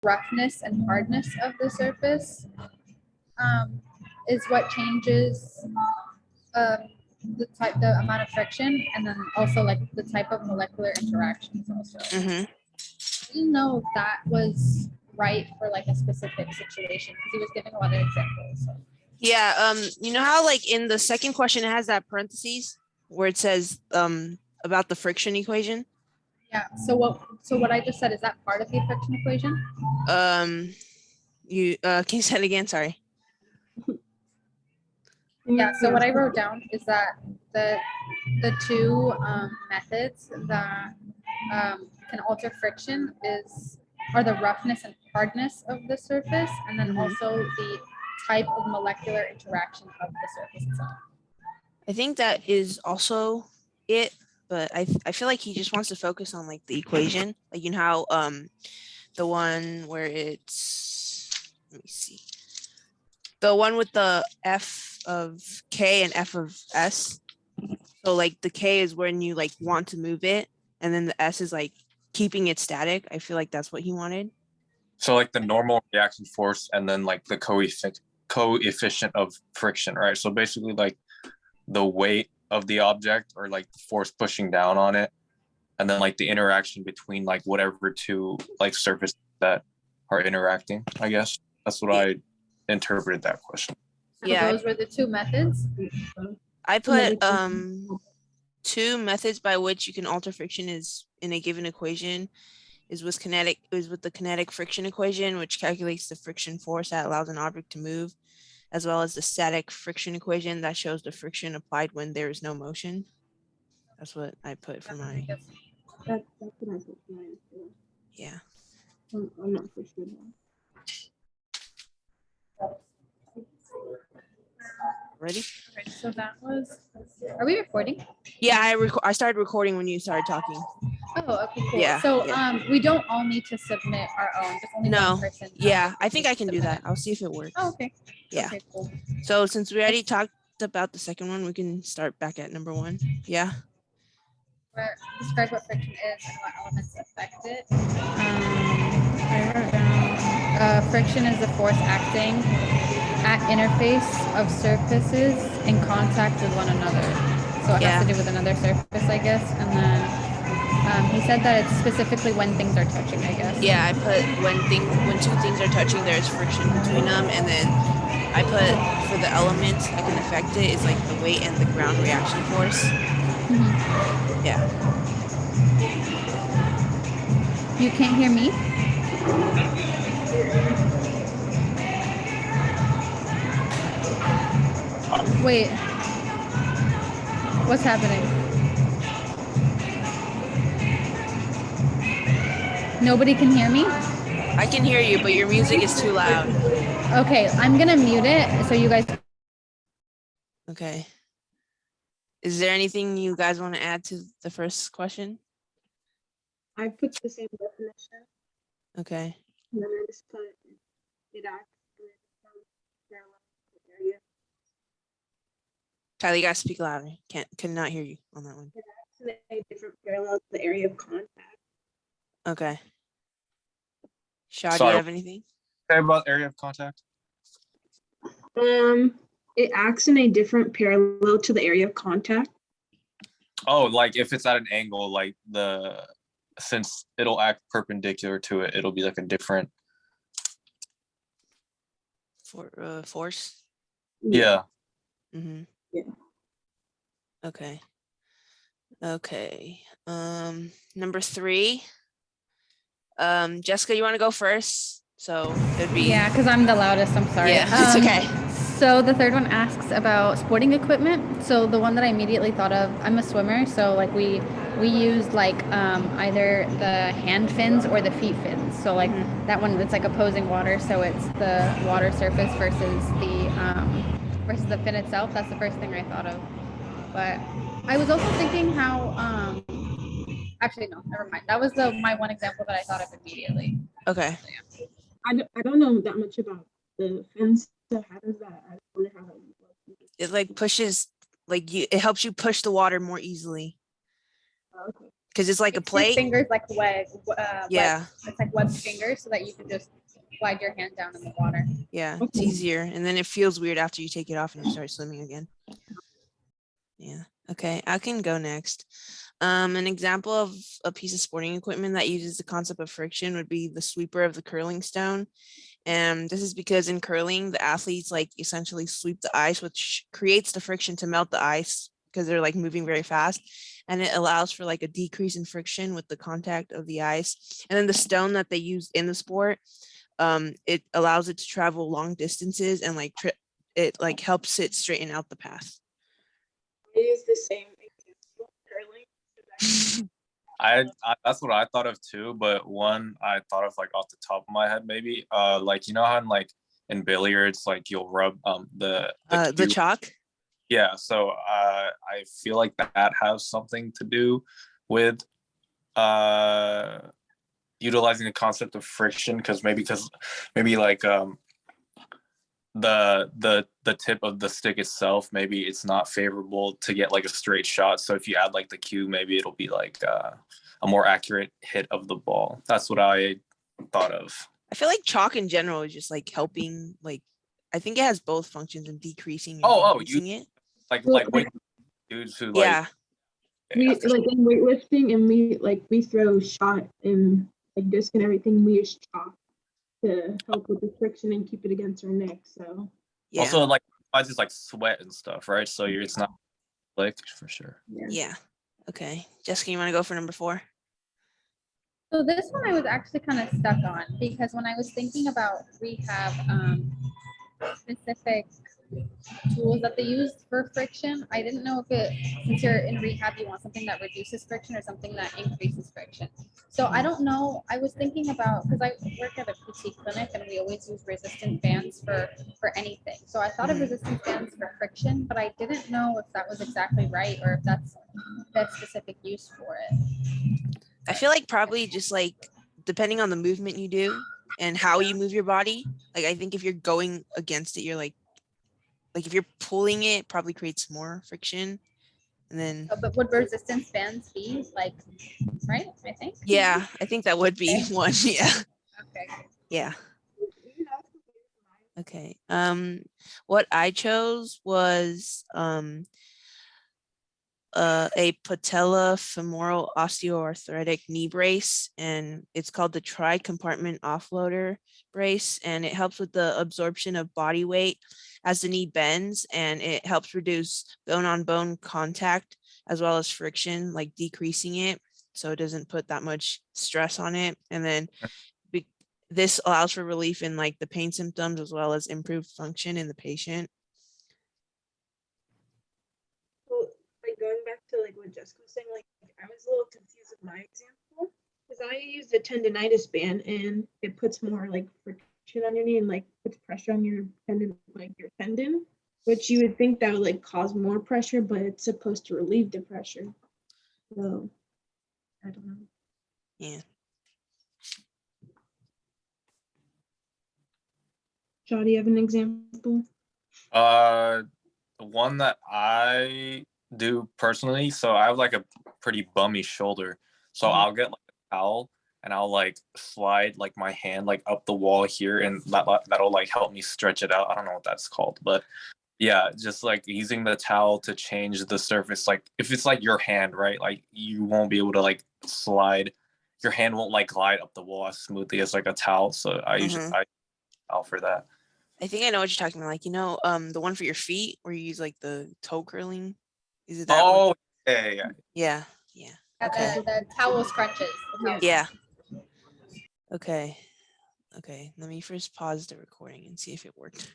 roughness and hardness of the surface is what changes the amount of friction, and then also like the type of molecular interactions also. Mm-hmm. I didn't know if that was right for like a specific situation because he was giving a lot of examples. So. Yeah. You know how like in the second question it has that parentheses where it says about the friction equation? Yeah. So what I just said, is that part of the friction equation? You can you say it again? Sorry. Yeah. So what I wrote down is that the two methods that can alter friction are the roughness and hardness of the surface, and then also the type of molecular interaction of the surface itself. I think that is also it, but I feel like he just wants to focus on like the equation, like you know how the one where it's, let me see, the one with the F of K and F of S. So like the K is when you like want to move it, and then the S is like keeping it static. I feel like that's what he wanted. So like the normal reaction force and then like the coefficient of friction, right? So basically like the weight of the object or like the force pushing down on it, and then like the interaction between like whatever two like surfaces that are interacting. I guess that's what I interpreted that question. So those were the two methods. I put two methods by which you can alter friction is in a given equation is with the kinetic friction equation, which calculates the friction force that allows an object to move, as well as the static friction equation that shows the friction applied when there is no motion. That's what I put for my. That's what I put for mine. Yeah. I'm not for sure. Ready? Okay, so that was. Are we recording? Yeah, I started recording when you started talking. Oh, okay, cool. Yeah. So we don't all need to submit our own. Just only one person. Yeah, I think I can do that. I'll see if it works. Oh, okay. Yeah. Okay, cool. So since we already talked about the second one, we can start back at number one. Yeah. Describe what friction is and what elements affect it. I wrote down friction is the force acting at interface of surfaces in contact with one another. So it has to do with another surface, I guess. And then he said that it's specifically when things are touching, I guess. Yeah, I put when two things are touching, there's friction between them, and then I put for the elements that can affect it is like the weight and the ground reaction force. Mm-hmm. Yeah. You can't hear me? Wait. What's happening? Nobody can hear me? I can hear you, but your music is too loud. Okay, I'm gonna mute it so you guys. Okay. Is there anything you guys want to add to the first question? I put the same definition. Okay. And then I just put it acts parallel to the area. Tyler, you gotta speak louder. Cannot hear you on that one. It acts in a different parallel to the area of contact. Okay. Shaw, do you have anything? Say about area of contact. It acts in a different parallel to the area of contact. Oh, like if it's at an angle, like since it'll act perpendicular to it, it'll be like a different force. Yeah. Mm-hmm. Yeah. Okay. Okay. Number 3. Jessica, you want to go first? So it'd be. Yeah, because I'm the loudest. I'm sorry. Yeah, it's okay. So the third one asks about sporting equipment. So the one that I immediately thought of, I'm a swimmer, so like we used like either the hand fins or the feet fins. So like that one, it's like opposing water, so it's the water surface versus the fin itself. That's the first thing I thought of. But I was also thinking how actually no, never mind. That was my one example that I thought of immediately. Okay. So, yeah. I don't know that much about the fins. So how does that? I wonder how that works. It like pushes, like it helps you push the water more easily. Okay. because it's like a Makes your plate. fingers like Yeah. it's like webbed fingers, so that you can just slide your hand down in the water. Yeah, it's Okay. easier. And then it feels weird after you take it off and you start swimming again. Yeah. Okay, I can go next. An example of a piece of sporting equipment that uses the concept of friction would be the sweeper of the curling stone. And this is because in curling, the athletes like essentially sweep the ice, which creates the friction to melt the ice because they're like moving very fast. And it allows for like a decrease in friction with the contact of the ice. And then the stone that they use in the sport, it allows it to travel long distances and like it like helps it straighten out the path. I use the same example, curling. I that's what I thought of too, but one I thought of like off the top of my head maybe like you know how in billiards like you'll rub the The cue. chalk. Yeah, so I feel like that has something to do with utilizing the concept of friction because maybe like the tip of the stick itself, maybe it's not favorable to get like a straight shot. So if you add like the cue, maybe it'll be like a more accurate hit of the ball. That's what I thought of. I feel like chalk in general is just like helping, like I think it has both functions in decreasing and increasing it. Like weight dudes who like Yeah. We like in weightlifting, and we throw shot and like disc and everything. We use chalk to help with the friction and keep it against our neck. So Yeah. also like I just like sweat and stuff, right? So it's not slick for sure. Yeah. Okay. Jessica, you want to go for number 4? So this one I was actually kind of stuck on because when I was thinking about rehab specific tools that they use for friction, I didn't know if since you're in rehab, you want something that reduces friction or something that increases friction. So I don't know. I was thinking about, because I work at a PT clinic and we always use resistance bands for anything. So I thought of resistance bands for friction, but I didn't know if that was exactly right or if that's that specific use for it. I feel like probably just like depending on the movement you do and how you move your body. Like I think if you're going against it, you're like if you're pulling it, probably creates more friction. And then But would resistance bands be like, right? I think. yeah, I think that would be one. Yeah. Okay. Yeah. Okay. What I chose was a patellofemoral osteoarthritic knee brace, and it's called the tri-compartment offloader brace, and it helps with the absorption of body weight as the knee bends, and it helps reduce bone-on-bone contact as well as friction, like decreasing it so it doesn't put that much stress on it. And then this allows for relief in like the pain symptoms as well as improved function in the patient. Like going back to like what Jessica was saying, like I was a little confused with my example because I used a tendonitis band and it puts more like friction on your knee and like puts pressure on your tendon, like your tendon, which you would think that would like cause more pressure, but it's supposed to relieve the pressure. So I don't know. Yeah. Shaw, do you have an example? The one that I do personally, so I have like a pretty bummy shoulder, so I'll get like a towel and I'll like slide like my hand like up the wall here, and that'll like help me stretch it out. I don't know what that's called, but yeah, just like using the towel to change the surface. Like if it's like your hand, right, like you won't be able to like slide, your hand won't like glide up the wall as smoothly as like a towel. So I usually I towel for that. I think I know what you're talking about. Like, you know, the one for your feet where you use like the toe curling. Is it that one? Yeah. Yeah. Okay. The towel scrunches. Yeah. Okay. Let me first pause the recording and see if it worked.